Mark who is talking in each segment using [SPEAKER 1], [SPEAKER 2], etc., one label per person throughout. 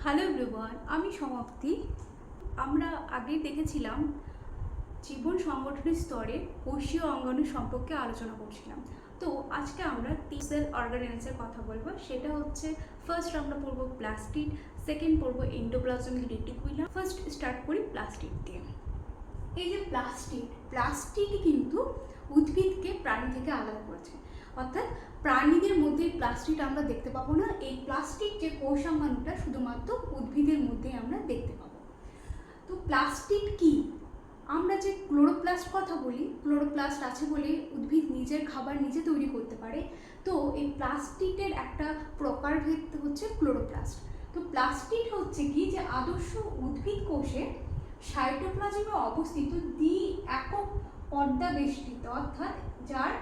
[SPEAKER 1] Hello everyone, আমি সমাপ্তি। আমরা আগে দেখেছিলাম জীবন সংগঠনের স্তরে কোষীয় অঙ্গাণু সম্পর্কে আলোচনা করছিলাম। তো আজকে আমরা সেল অর্গানেলসের কথা বলবো। সেটা হচ্ছে ফার্স্ট আমরা পড়বো প্লাস্টিড, সেকেন্ড পড়বো এন্ডোপ্লাজমিক রেটিকুলাম। ফার্স্ট স্টার্ট করি প্লাস্টিড দিয়ে। এই যে প্লাস্টিড কিন্তু উদ্ভিদকে প্রাণী থেকে আলাদা করেছে। অর্থাৎ প্রাণীদের মধ্যে প্লাস্টিড আমরা দেখতে পাবো না। এই প্লাস্টিক যে কোষাঙ্গাণুটা শুধুমাত্র উদ্ভিদের মধ্যে আমরা দেখতে পাবো। তো প্লাস্টিড কি? আমরা যে ক্লোরোপ্লাস্ট কথা বলি, ক্লোরোপ্লাস্ট আছে বলে উদ্ভিদ নিজের খাবার নিজে তৈরি করতে পারে। তো এই প্লাস্টিডের একটা প্রকারভেদ হচ্ছে ক্লোরোপ্লাস্ট। তো প্লাস্টিড হচ্ছে কি, যে আদর্শ উদ্ভিদ কোষে সাইটোপ্লাজমে অবস্থিত দ্বি-একক পর্দা বেষ্টিত, অর্থাৎ যার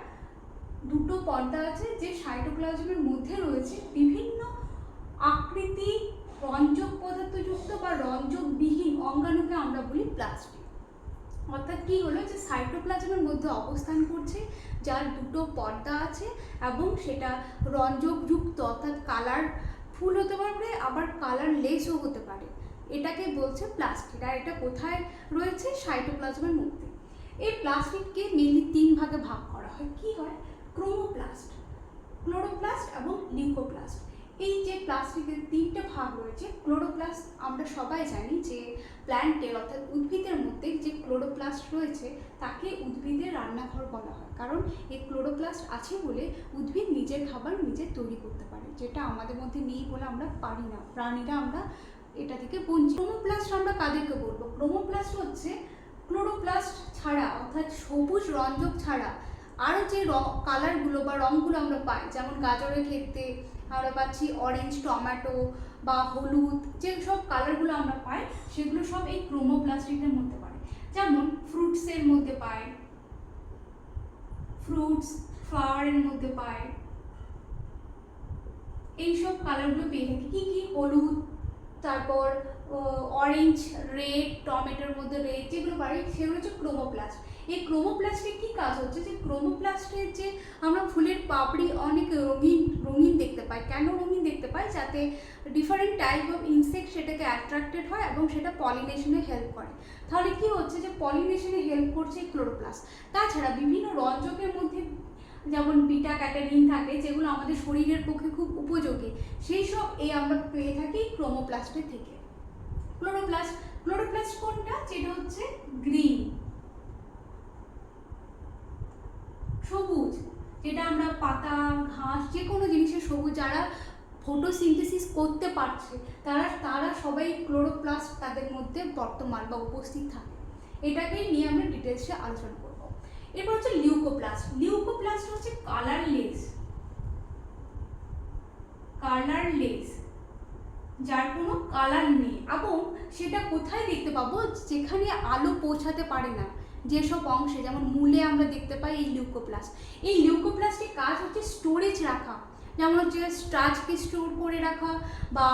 [SPEAKER 1] দুটো পর্দা আছে, যে সাইটোপ্লাজমের মধ্যে রয়েছে বিভিন্ন আকৃতি রঞ্জক পদার্থযুক্ত বা রঞ্জকবিহীন অঙ্গাণুকে আমরা বলি প্লাস্টিড। অর্থাৎ কি হলো, যে সাইটোপ্লাজমের মধ্যে অবস্থান করছে, যার দুটো পর্দা আছে এবং সেটা রঞ্জকযুক্ত, অর্থাৎ কালার ফুল হতে পারে আবার কালার লেসও হতে পারে। এটাকে বলছে প্লাস্টিড। আর এটা কোথায় রয়েছে? সাইটোপ্লাজমের মধ্যে। এই প্লাস্টিডকে মেনলি তিন ভাগে ভাগ করা হয়। কি হয়? ক্রোমোপ্লাস্ট, ক্লোরোপ্লাস্ট এবং লিউকোপ্লাস্ট। এই যে প্লাস্টিকের তিনটে ভাগ রয়েছে। ক্লোরোপ্লাস্ট আমরা সবাই জানি যে প্ল্যান্টের অর্থাৎ উদ্ভিদের মধ্যে যে ক্লোরোপ্লাস্ট রয়েছে তাকে উদ্ভিদের রান্নাঘর বলা হয়, কারণ এই ক্লোরোপ্লাস্ট আছে বলে উদ্ভিদ নিজের খাবার নিজে তৈরি করতে পারে, যেটা আমাদের মধ্যে নেই বলে আমরা পারি না। প্রাণীরা আমরা এটা থেকে বঞ্চিত। ক্রোমোপ্লাস্ট আমরা কাদেরকে বলবো? ক্রোমোপ্লাস্ট হচ্ছে ক্লোরোপ্লাস্ট ছাড়া, অর্থাৎ সবুজ রঞ্জক ছাড়া আরও যে কালারগুলো বা রঙগুলো আমরা পাই, যেমন গাজরের ক্ষেত্রে আমরা পাচ্ছি অরেঞ্জ, টমেটো বা হলুদ, যে সব কালারগুলো আমরা পাই সেগুলো সব এই ক্রোমোপ্লাস্টিকের মধ্যে পড়ে। যেমন ফ্রুটসের মধ্যে পাই, ফ্রুটস ফ্লাওয়ারের মধ্যে পাই, এইসব কালারগুলো পেয়ে থাকি। কি কি? হলুদ, তারপর অরেঞ্জ, রেড, টমেটোর মধ্যে রেড, যেগুলো পাই সেগুলো হচ্ছে ক্রোমোপ্লাস্ট। এই ক্রোমোপ্লাস্টের কি কাজ হচ্ছে, যে ক্রোমোপ্লাস্টের যে আমরা ফুলের পাপড়ি অনেক রঙিন দেখতে পাই। কেন রঙিন দেখতে পাই? যাতে ডিফারেন্ট টাইপ অফ ইনসেক্ট সেটাকে অ্যাট্রাক্টেড হয় এবং সেটা পলিনেশনে হেল্প করে। তাহলে কি হচ্ছে, যে পলিনেশনে হেল্প করছে ক্লোরোপ্লাস্ট। তাছাড়া বিভিন্ন রঞ্জকের মধ্যে যেমন বিটা ক্যাটারিন থাকে, যেগুলো আমাদের শরীরের পক্ষে খুব উপযোগী, সেই সব আমরা পেয়ে থাকি ক্রোমোপ্লাস্টের থেকে। ক্লোরোপ্লাস্ট কোনটা? যেটা হচ্ছে গ্রিন, সবুজ, যেটা আমরা পাতা, ঘাস, যে কোনো জিনিসের সবুজ, যারা ফটোসিনথেসিস করতে পারছে তারা সবাই ক্লোরোপ্লাস্ট তাদের মধ্যে বর্তমান বা উপস্থিত থাকে। এটাকে নিয়ে আমরা ডিটেলসে আলোচনা করব। এরপর হচ্ছে লিউকোপ্লাস্ট হচ্ছে কালারলেস, যার কোনো কালার নেই, এবং সেটা কোথায় দেখতে পাবো? যেখানে আলো পৌঁছাতে পারে না, যেসব অংশে, যেমন মূলে আমরা দেখতে পাই এই লিউকোপ্লাস্ট। এই লিউকোপ্লাস্টের কাজ হচ্ছে স্টোরেজ রাখা, যেমন হচ্ছে স্টার্চকে স্টোর করে রাখা বা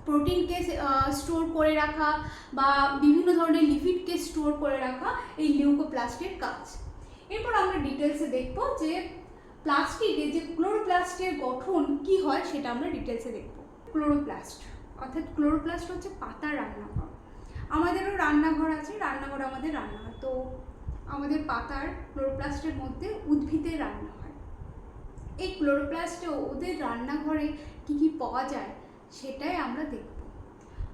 [SPEAKER 1] প্রোটিনকে স্টোর করে রাখা বা বিভিন্ন ধরনের লিপিডকে স্টোর করে রাখা এই লিউকোপ্লাস্টের কাজ। এরপর আমরা ডিটেলসে দেখব যে প্লাস্টিকের যে ক্লোরোপ্লাস্টের গঠন কি হয়, সেটা আমরা ডিটেলসে দেখব। ক্লোরোপ্লাস্ট অর্থাৎ ক্লোরোপ্লাস্ট হচ্ছে পাতার রান্নাঘর। আমাদেরও রান্নাঘর আছে, রান্নাঘর আমাদের রান্নাঘর। তো আমাদের পাতার ক্লোরোপ্লাস্টের মধ্যে উদ্ভিদের রান্না হয়। এই ক্লোরোপ্লাস্টে ওদের রান্নাঘরে কি কি পাওয়া যায় সেটাই আমরা দেখব।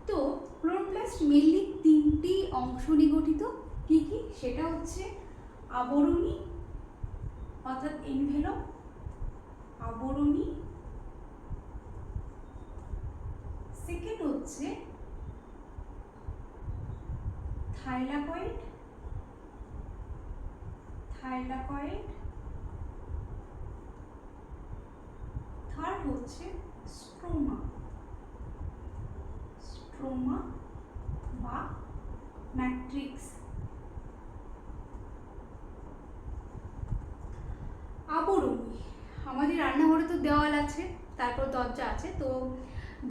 [SPEAKER 1] তো ক্লোরোপ্লাস্ট মেনলি তিনটি অংশ নিয়ে গঠিত। কি কি? সেটা হচ্ছে আবরণী অর্থাৎ এনভেলপ, আবরণী। সেকেন্ড হচ্ছে থাইলাকয়েড, থার্ড হচ্ছে স্ট্রোমা বা ম্যাট্রিক্স। আবরণী, আমাদের রান্নাঘরে তো দেওয়াল আছে, তারপর দরজা আছে। তো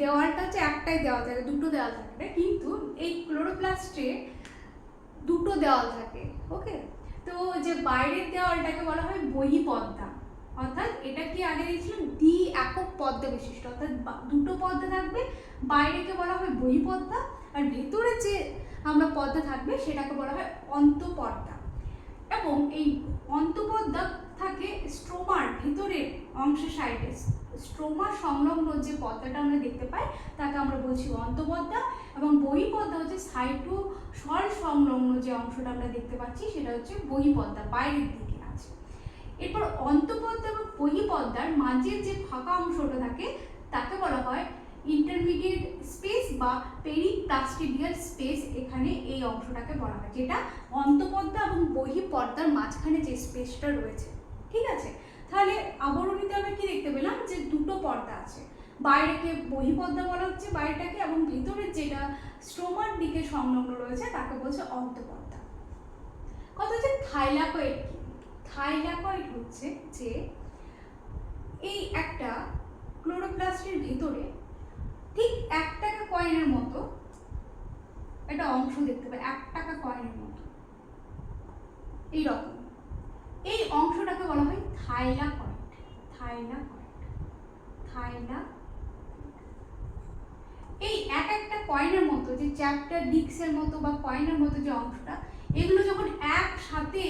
[SPEAKER 1] দেওয়ালটা হচ্ছে একটাই দেওয়াল থাকে, দুটো দেওয়াল থাকে না, কিন্তু এই ক্লোরোপ্লাস্টে দুটো দেওয়াল থাকে। ওকে, তো যে বাইরের দেওয়ালটাকে বলা হয় বহিঃপর্দা, অর্থাৎ এটা কি আগে দিয়েছিলাম দ্বি একক পদ্মা বিশিষ্ট, অর্থাৎ দুটো পদ্মা থাকবে, বাইরেকে বলা হয় বহিঃপদ্মা আর ভেতরে যে আমরা পদ্মা থাকবে সেটাকে বলা হয় অন্তঃপদ্মা। এবং এই অন্তঃপদ্মা থাকে স্ট্রোমার ভেতরের অংশের সাইডে, স্ট্রোমা সংলগ্ন যে পদ্মাটা আমরা দেখতে পাই তাকে আমরা বলছি অন্তঃপদ্মা, এবং বহিঃপদ্মা হচ্ছে সাইটোসল সংলগ্ন যে অংশটা আমরা দেখতে পাচ্ছি সেটা হচ্ছে বহিঃপদ্মা, বাইরের দিকে আছে। এরপর অন্তঃপদ্মা এবং বহিঃপদ্মার মাঝের যে ফাঁকা অংশটা থাকে তাকে বলা হয় ইন্টারমিডিয়েট স্পেস বা পেরিপ্লাস্টিডিয়াল স্পেস, এখানে এই অংশটাকে বলা হয়, যেটা অন্তঃপদ্মা এবং বহিঃপদ্মার মাঝখানে যে স্পেসটা রয়েছে। ঠিক আছে, তাহলে আবরণীতে আমরা কি দেখতে পেলাম যে দুটো পর্দা আছে, বাইরেকে বহিঃপদ্মা বলা হচ্ছে বাইরেটাকে, এবং ভিতরের যেটা স্ট্রোমার দিকে সংলগ্ন রয়েছে তাকে বলছে অন্তঃপদ্মা। কথা হচ্ছে থাইলাকয়েড কি? থাইলাকয়েড হচ্ছে যে এই একটা ক্লোরোপ্লাস্টের ভিতরে ঠিক 1 টাকা কয়েনের মতো একটা অংশ দেখতে পাই, 1 টাকা কয়েনের মতো এইরকম, এই অংশটাকে বলা হয় থাইলাকয়েড। Thylakoid, thylakoid. এই একটা কয়েনের মতো যে চ্যাপ্টার ডিস্কের মতো বা কয়েনের মতো যে অংশটা, এগুলো যখন একসাথে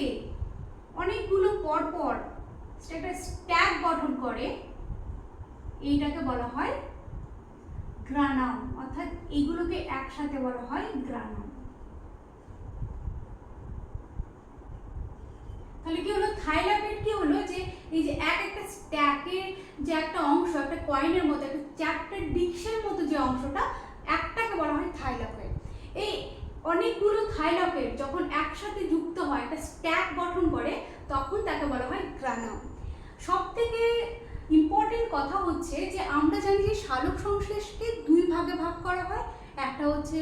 [SPEAKER 1] অনেকগুলো পরপর একটা স্ট্যাক গঠন করে এইটাকে বলা হয় গ্রানাম, অর্থাৎ এগুলোকে একসাথে বলা হয় গ্রানাম। তাহলে কি হলো, থাইলাকয়েড কি হলো যে এই যে একটা স্ট্যাকের যে একটা অংশ, একটা কয়েনের মতো, একটা চ্যাপ্টার ডিস্কের মতো যে অংশটা, একটাকে বলা হয় থাইলাকয়েড। এই অনেকগুলো থাইলাকয়েড যখন একসাথে যুক্ত হয় একটা স্ট্যাক গঠন করে তখন তাকে বলা হয় গ্রানাম। সবথেকে ইম্পর্টেন্ট কথা হচ্ছে যে আমরা জানি যে সালোক সংশ্লেষকে 2 ভাগে ভাগ করা হয়, একটা হচ্ছে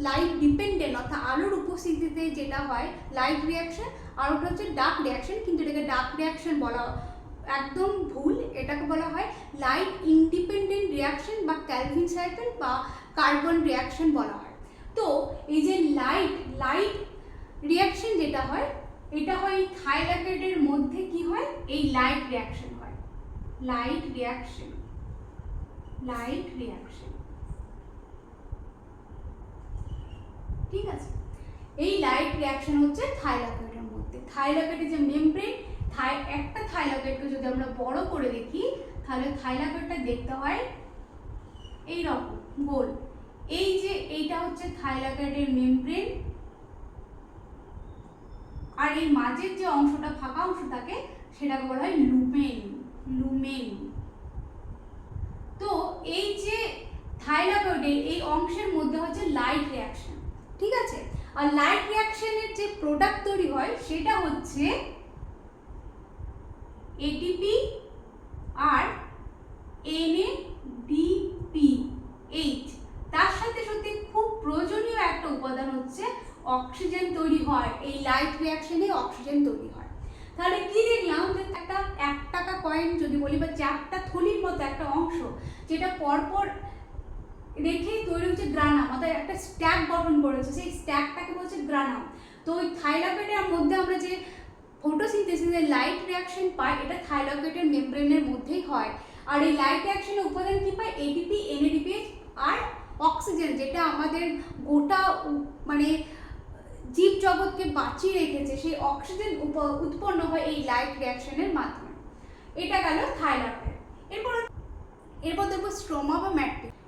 [SPEAKER 1] লাইট ডিপেন্ডেন্ট অর্থাৎ আলোর উপস্থিতিতে যেটা হয় লাইট রিয়াকশন, আর ওটা হচ্ছে ডার্ক রিয়াকশন, কিন্তু এটাকে ডার্ক রিয়াকশন বলা একদম ভুল, এটাকে বলা হয় লাইট ইন্ডিপেন্ডেন্ট রিয়াকশন বা ক্যালভিন সাইকেল বা কার্বন রিয়াকশন বলা হয়। তো এই যে লাইট রিয়াকশন যেটা হয় এটা হয় থাইলাকয়েডের মধ্যে কি হয়, এই লাইট রিয়াকশন হয়, লাইট রিয়াকশন, লাইট রিয়াকশন। ঠিক আছে, এই লাইট রিয়াকশন হচ্ছে থাইলাকয়েডের মধ্যে। থাইলাকয়েডের যে মেমব্রেন, একটা থাইলাকয়েডকে যদি আমরা বড় করে দেখি তাহলে থাইলাকয়েডটা দেখতে হয় এই রকম গোল। এই যে এইটা হচ্ছে থাইলাকয়েডের মেমব্রেন, আর এই মাঝের যে অংশটা ফাঁকা অংশ থাকে সেটাকে বলা হয় লুমেন, লুমেন। তো এই যে থাইলাকয়েডের এই অংশের মধ্যে হচ্ছে লাইট রিয়াকশন। ঠিক আছে, আর লাইট রিয়াকশনের যে প্রোডাক্ট তৈরি হয় সেটা হচ্ছে এটিপি আর NADPH। তার সাথে সাথে খুব প্রয়োজনীয় একটা উপাদান হচ্ছে অক্সিজেন তৈরি হয়, এই লাইট রিয়াকশনে অক্সিজেন তৈরি হয়। তাহলে কি দেখলাম যে একটা 1 টাকা কয়েন যদি বলি বা চ্যাপ্টা থলির মতো একটা অংশ যেটা পরপর রেখে তৈরি হচ্ছে গ্রানাম, অর্থাৎ একটা স্ট্যাক গঠন করেছে, সেই স্ট্যাকটাকে বলছে গ্রানাম। তো ওই থাইলাকয়েডের মধ্যে আমরা যে ফটোসিনথেসিসের লাইট রিয়াকশন পাই এটা থাইলাকয়েডের মেমব্রেনের মধ্যেই হয়। আর এই লাইট রিয়াকশনের উপাদান কি পাই, এটিপি, NADPH আর অক্সিজেন, যেটা আমাদের গোটা মানে জীব জগৎকে বাঁচিয়ে রেখেছে, সেই অক্সিজেন উৎপন্ন হয় এই লাইট রিয়াকশনের মাধ্যমে। এটা গেল থাইলাকয়েড। এরপর দেখবো স্ট্রোমা বা ম্যাট্রিক্স,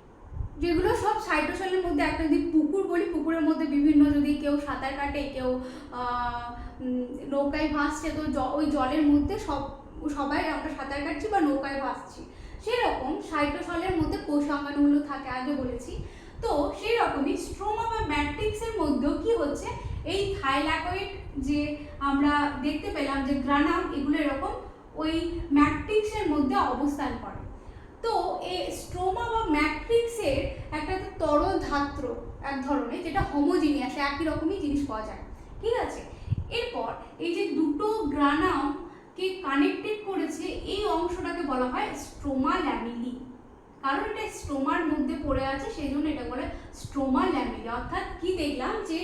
[SPEAKER 1] যেগুলো সব সাইটোসেলের মধ্যে একটা, যদি পুকুর বলি পুকুরের মধ্যে বিভিন্ন, যদি কেউ সাঁতার কাটে, কেউ নৌকায় ভাসছে, তো ওই জলের মধ্যে সবাই আমরা সাঁতার কাটছি বা নৌকায় ভাসছি, সেরকম সাইটোসলের মধ্যে কোষাঙ্গাণুগুলো থাকে, আগে বলেছি। তো সেই রকমই স্ট্রোমা বা ম্যাট্রিক্সের মধ্যেও কি হচ্ছে, এই থাইলাকয়েড যে আমরা দেখতে পেলাম যে গ্রানাম, এগুলো এরকম ওই ম্যাট্রিক্সের মধ্যে অবস্থান করে। তো এই স্ট্রোমা বা ম্যাট্রিক্সের একটা তরল ধাত্র এক ধরনের, যেটা হোমোজিনিয়াস, একই রকমই জিনিস পাওয়া যায়। ঠিক আছে, এরপর এই যে দুটো গ্রানামকে কানেক্টেড করেছে এই অংশটাকে বলা হয় স্ট্রোমা ল্যামেলি, কারণ এটা স্ট্রোমার মধ্যে পড়ে আছে সেই জন্য এটা বলে স্ট্রোমা ল্যামেলি। অর্থাৎ কি দেখলাম যে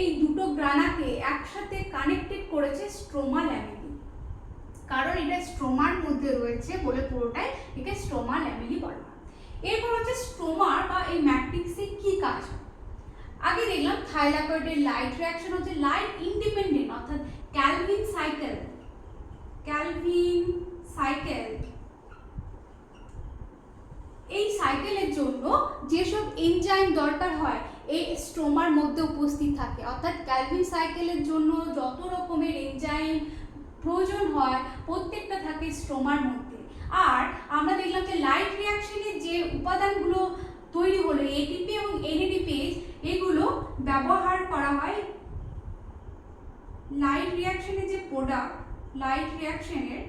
[SPEAKER 1] এই দুটো গ্রানাকে একসাথে কানেক্টেড করেছে স্ট্রোমা ল্যামেলি। কারণ এটা স্ট্রোমার মধ্যে রয়েছে বলে পুরোটাই একে স্ট্রোমা ল্যামেলি বলা হয়। এরপর হচ্ছে স্ট্রোমার বা এই ম্যাট্রিক্সের কি কাজ হয়। আগে দেখলাম থাইলাকয়েডের লাইট রিঅ্যাকশন হচ্ছে লাইট ইন্ডিপেন্ডেন্ট, অর্থাৎ ক্যালভিন সাইকেল এই সাইকেলের জন্য যেসব এনজাইম দরকার হয় এই স্ট্রোমার মধ্যে উপস্থিত থাকে, অর্থাৎ ক্যালভিন সাইকেলের জন্য যত রকমের এনজাইম প্রয়োজন হয় প্রত্যেকটা থাকে স্ট্রোমার মধ্যে। আর আমরা দেখলাম যে লাইট রিঅ্যাকশনের যে উপাদানগুলো তৈরি হলো এটিপি এবং এনএডিপিএস, এগুলো ব্যবহার করা হয় লাইট রিঅ্যাকশনের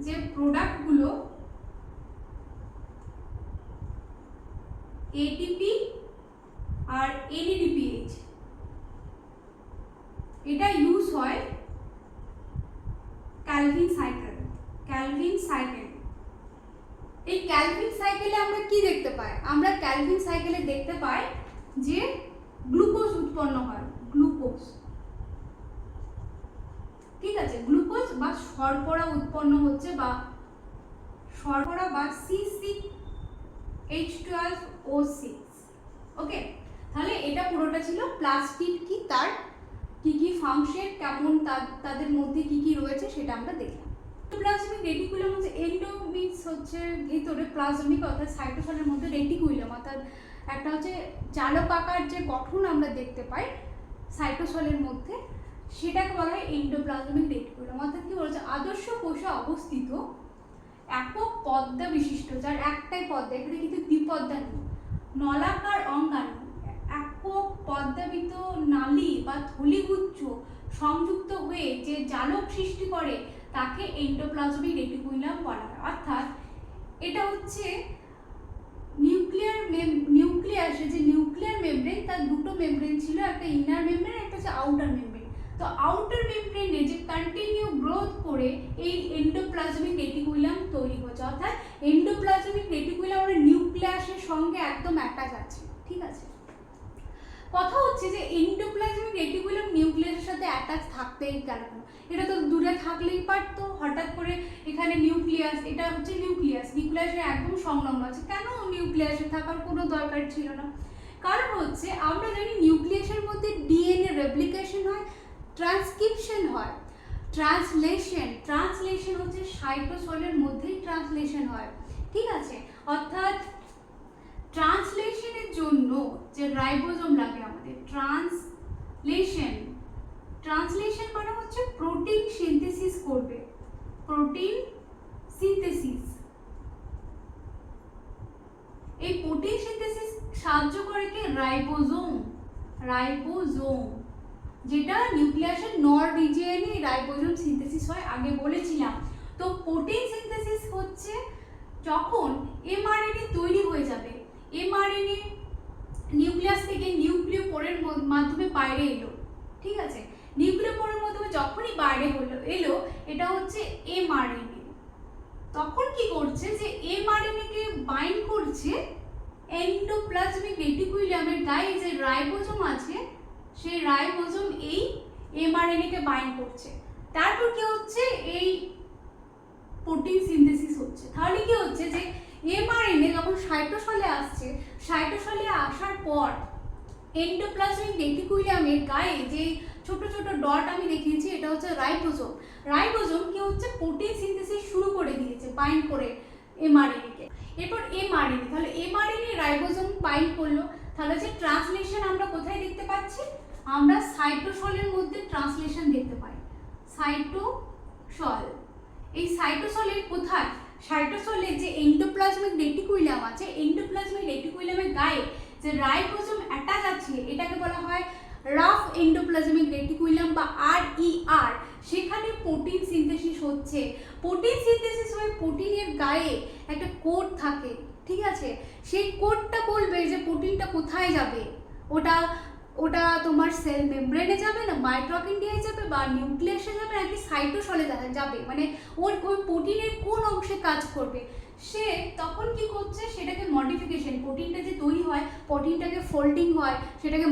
[SPEAKER 1] যে প্রোডাক্টগুলো এটিপি আর এনএডিপিএস, এটা ইউজ হয় ক্যালভিন সাইকেল। এই ক্যালভিন সাইকেলে আমরা কি দেখতে পাই? আমরা ক্যালভিন সাইকেলে দেখতে পাই যে গ্লুকোজ উৎপন্ন হয়, ঠিক আছে, গ্লুকোজ বা শর্করা উৎপন্ন হচ্ছে বা C6H12O6। ওকে, তাহলে এটা পুরোটা ছিল প্লাস্টিড কি, তার কি ফাংশন, কেমন তাদের মধ্যে কি রয়েছে সেটা আমরা দেখলাম। এন্ডোপ্লাজমিক রেটিকুলাম হচ্ছে এন্ডোমিক্স হচ্ছে ভিতরে, প্লাজমিক অর্থাৎ সাইটোসলের মধ্যে রেটিকুলাম অর্থাৎ একটা হচ্ছে চালকাকার যে গঠন আমরা দেখতে পাই সাইটোসলের মধ্যে, সেটাকে বলা হয় এন্ডোপ্লাজমিক রেটিকুলাম। অর্থাৎ কি বলছে, আদর্শ কোষে অবস্থিত একক পর্দা বিশিষ্ট, যার একটাই পর্দা, এখানে কিন্তু দ্বিপর্দা নেই, নলাকার অঙ্গাণু একক পর্দাবিত নালী বা থলিগুচ্ছ সংযুক্ত হয়ে যে জালক সৃষ্টি করে তাকে এন্ডোপ্লাজমিক রেটিকুলাম বলা হয়। অর্থাৎ এটা হচ্ছে নিউক্লিয়াসে যে নিউক্লিয়ার মেমব্রেন, তার দুটো মেমব্রেন ছিল, একটা ইনার মেমব্রেন, একটা হচ্ছে আউটার মেমব্রেন। তো আউটার মেমব্রেনে যে কন্টিনিউ গ্রোথ করে এই এন্ডোপ্লাজমিক রেটিকুলাম তৈরি হচ্ছে, অর্থাৎ এন্ডোপ্লাজমিক রেটিকুলাম নিউক্লিয়াসের সঙ্গে একদম অ্যাটাচ আছে। ঠিক আছে, কথা হচ্ছে যে এন্ডোপ্লাজমিক রেটিকুলাম নিউক্লিয়াসের সাথে অ্যাটাচ থাকতেই গেল না, এটা তো দূরে থাকলেই পারতো, হঠাৎ করে এখানে নিউক্লিয়াস, এটা হচ্ছে নিউক্লিয়াসের একদম সংলগ্ন আছে, কেন নিউক্লিয়াসে থাকার কোনো দরকার ছিল না? কারণ হচ্ছে আমরা জানি নিউক্লিয়াসের মধ্যে ডিএনএ রেপ্লিকেশন হয়, ট্রান্সক্রিপশন হয়, ট্রান্সলেশন হচ্ছে সাইটোসলের মধ্যেই ট্রান্সলেশন হয়। ঠিক আছে, অর্থাৎ ট্রান্সলেশনের জন্য যে রাইবোজোম লাগে আমাদের, ট্রান্সলেশন মানে হচ্ছে প্রোটিন সিনথেসিস করবে, এই প্রোটিন সিনথেসিস সাহায্য করে কি? রাইবোজোম, যেটা নিউক্লিয়াসের নর রিজিয়নে রাইবোজোম সিনথেসিস হয়, আগে বলেছিলাম। তো প্রোটিন সিনথেসিস হচ্ছে যখন এমআরএনএ তৈরি হয়ে যাবে, এমআরএনএ নিউক্লিয়াস থেকে নিউক্লিওপোরের মাধ্যমে বাইরে এলো। ঠিক আছে, নিউক্লিওপোরের মাধ্যমে যখনই বাইরে এলো, এটা হচ্ছে এমআরএনএ। তখন কি করছে যে এমআরএনএ কে বাইন্ড করছে এন্ডোপ্লাজমিক রেটিকুলামের গায়ে যে রাইবোজোম আছে, সেই রাইবোজোম এই এমআরএনএ কে বাইন্ড করছে। তারপর কি হচ্ছে, এই প্রোটিন সিনথেসিস হচ্ছে। তাহলে কি হচ্ছে যে এমআরএনএ যখন সাইটোসলে আসছে, সাইটোসলে আসার পর এন্ডোপ্লাজমিক রেটিকুলামের গায়ে যে ছোট ছোট ডট আমি দেখিয়েছি, এটা হচ্ছে রাইবোজোম কি হচ্ছে, প্রোটিন সিনথেসিস শুরু করে দিয়েছে বাইন্ড করে এমআরএনএ কে। এরপর এমআরএনএ, তাহলে এমআরএনএ রাইবোজোম বাইন্ড করলো, তাহলে যে ট্রান্সলেশন আমরা কোথায় দেখতে পাচ্ছি? আমরা সাইটোসলের মধ্যে ট্রান্সলেশন দেখতে পাই, সাইটোসল। এই সাইটোসলের কোথায়? সাইটোসলের যে এন্ডোপ্লাজমিক রেটিকুলাম আছে, এন্ডোপ্লাজমিক রেটিকুলামের গায়ে যে রাইবোজোম অ্যাটাচ আছে, এটাকে বলা হয় রাফ এন্ডোপ্লাজমিক রেটিকুলাম বা RER। সেখানে প্রোটিন সিনথেসিস হচ্ছে, প্রোটিন সিনথেসিস হয়ে প্রোটিনের গায়ে একটা কোড থাকে। ঠিক আছে, সেই কোডটা বলবে যে প্রোটিনটা কোথায় যাবে, ওটা তোমার সেল মেমব্রেনে যাবে, না মাইটোকন্ড্রিয়ায় যাবে, বা নিউক্লিয়াসে যাবে, নাকি সাইটোসলে যাবে, মানে ওই প্রোটিনের কোন অংশে কাজ করবে সে তখন কি করছে, সেটাকে মডিফিকেশন, প্রোটিনটা যে তৈরি হয়, প্রোটিনটাকে ফোল্ডিং হয়, সেটাকে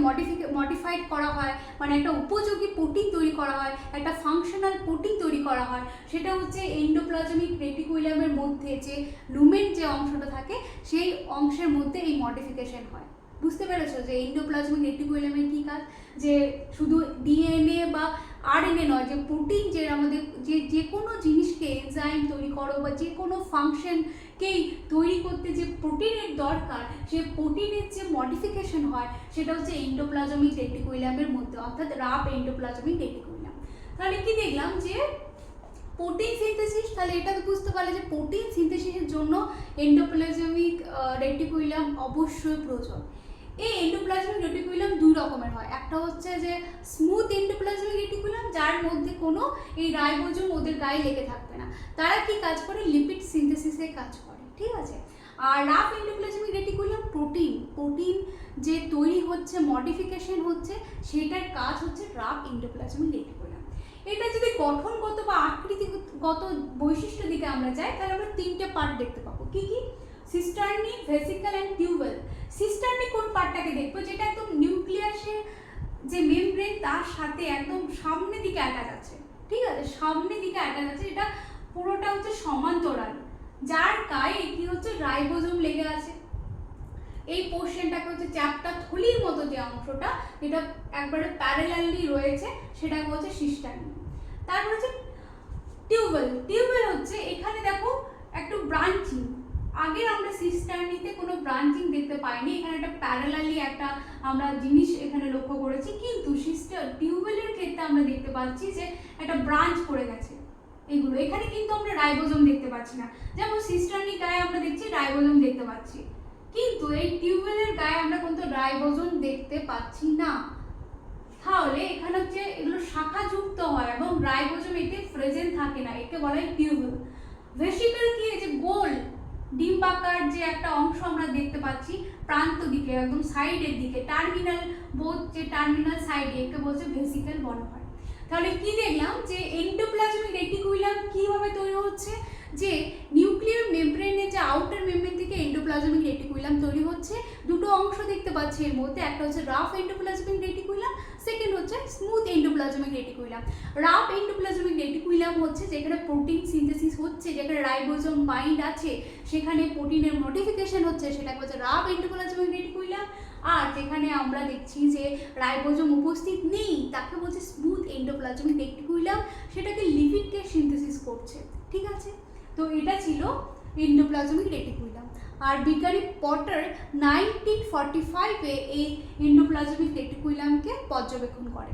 [SPEAKER 1] মডিফাইড করা হয়, মানে একটা উপযোগী প্রোটিন তৈরি করা হয়, একটা ফাংশনাল প্রোটিন তৈরি করা হয়। সেটা হচ্ছে এন্ডোপ্লাজমিক রেটিকুলামের মধ্যে যে লুমেন যে অংশটা থাকে সেই অংশের মধ্যে এই মডিফিকেশন হয়। বুঝতে পেরেছো যে এন্ডোপ্লাজমিক রেটিকুলামের কী কাজ, যে শুধু ডিএনএ বা আরএনএ নয়, যে প্রোটিন, যে আমাদের যে কোনো জিনিসকে এনজাইম তৈরি করো বা যে কোনো ফাংশনকেই তৈরি করতে যে প্রোটিনের দরকার, সে প্রোটিনের যে মডিফিকেশন হয় সেটা হচ্ছে এন্ডোপ্লাজমিক রেটিকুলামের মধ্যে, অর্থাৎ রাফ এন্ডোপ্লাজমিক রেটিকুলাম। তাহলে কি দেখলাম যে প্রোটিন সিনথেসিস, তাহলে এটা বুঝতে পারলে যে প্রোটিন সিনথেসিসের জন্য এন্ডোপ্লাজমিক রেটিকুলাম অবশ্যই প্রয়োজন। এই এন্ডোপ্লাজমিক রেটিকুলাম দুই রকমের হয়, একটা হচ্ছে যে স্মুথ এন্ডোপ্লাজমিক রেটিকুলাম, যার মধ্যে কোনো এই রাইবোজোম ওদের গায়ে লেগে থাকবে না, তারা কি কাজ করে, লিপিড সিনথেসিসে কাজ করে, ঠিক আছে। আর রাফ এন্ডোপ্লাজমিক রেটিকুলাম প্রোটিন যে তৈরি হচ্ছে, মডিফিকেশন হচ্ছে, সেটার কাজ হচ্ছে রাফ এন্ডোপ্লাজমিক রেটিকুলাম। এটা যদি গঠনগত বা আকৃতিগত বৈশিষ্ট্য দিকে আমরা যাই, তাহলে আমরা তিনটে পার্ট দেখতে পাবো। কি কি? সিস্টার্নি, ভেসিকল অ্যান্ড টিউবেল। সিস্টার্নি কোন পার্টটাকে দেখবো, যেটা একদম নিউক্লিয়াসের যে মেমব্রেন তার সাথে একদম সামনের দিকে অ্যাটাচ আছে, ঠিক আছে, সামনের দিকে অ্যাটাচ আছে, এটা পুরোটা হচ্ছে সমান্তরাল, যার গায়ে কি হচ্ছে, রাইবোজোম লেগে আছে। এই পোর্শনটাকে হচ্ছে চ্যাপ্টা থলির মতো যে অংশটা, যেটা একবারে প্যারালালি রয়েছে, সেটাকে হচ্ছে সিস্টার্নি। তারপর হচ্ছে টিউবেল হচ্ছে, এখানে দেখো একটু ব্রাঞ্চিং, আগের আমরা সিস্টার্নিতে কোনো ব্রাঞ্চিং দেখতে পাইনি, এখানে একটা প্যারালালি একটা আমরা জিনিস এখানে লক্ষ্য করেছি, কিন্তু টিউবেলের ক্ষেত্রে আমরা দেখতে পাচ্ছি যে একটা ব্রাঞ্চ করে গেছে এগুলো। এখানে কিন্তু আমরা রাইবোজোম দেখতে পাচ্ছি না, যেমন সিস্টার্নি গায়ে আমরা দেখছি রাইবোজোম দেখতে পাচ্ছি, কিন্তু এই টিউবেলের গায়ে আমরা কিন্তু রাইবোজোম দেখতে পাচ্ছি না। তাহলে এখানে হচ্ছে এগুলো শাখাযুক্ত হয় এবং রাইবোজোম এতে প্রেজেন্ট থাকে না, একে বলা হয় টিউবেল। ভেসিকল কি, যে গোল ডিম্বাকার যে একটা অংশ আমরা দেখতে পাচ্ছি প্রান্ত দিকে, একদম সাইডের দিকে, টার্মিনাল যে টার্মিনাল সাইডে, একে বলছে ভেসিকল বলা হয়। তাহলে কি দেখলাম যে এন্ডোপ্লাজমিক রেটিকুলাম কিভাবে তৈরি হচ্ছে, যে নিউক্লিয়ার মেমব্রেনের যে আউটার মেমব্রেন থেকে এন্ডোপ্লাজমিক রেটিকুলাম তৈরি হচ্ছে। দুটো অংশ দেখতে পাচ্ছি এর মধ্যে, একটা হচ্ছে রাফ এন্ডোপ্লাজমিক রেটিকুলাম, সেকেন্ড হচ্ছে smooth endoplasmic reticulum. Rough endoplasmic reticulum হচ্ছে যেখানে প্রোটিন সিনথেসিস হচ্ছে, যেখানে রাইবোজোম বাইন্ড আছে, সেখানে প্রোটিনের মডিফিকেশন হচ্ছে, সেটাকে হচ্ছে রাফ এন্ডোপ্লাজমিক রেটিকুলাম। আর যেখানে আমরা দেখছি যে রাইবোজোম উপস্থিত নেই, তাকে বলছে স্মুথ এন্ডোপ্লাজমিক রেটিকুলাম, সেটাকে লিপিডকে সিনথেসিস করছে, ঠিক আছে। তো এটা ছিল এন্ডোপ্লাজমিক রেটিকুলাম। আর বিজ্ঞানী পটার 1945-এ এই এন্ডোপ্লাজমিক রেটিকুলামকে পর্যবেক্ষণ করে।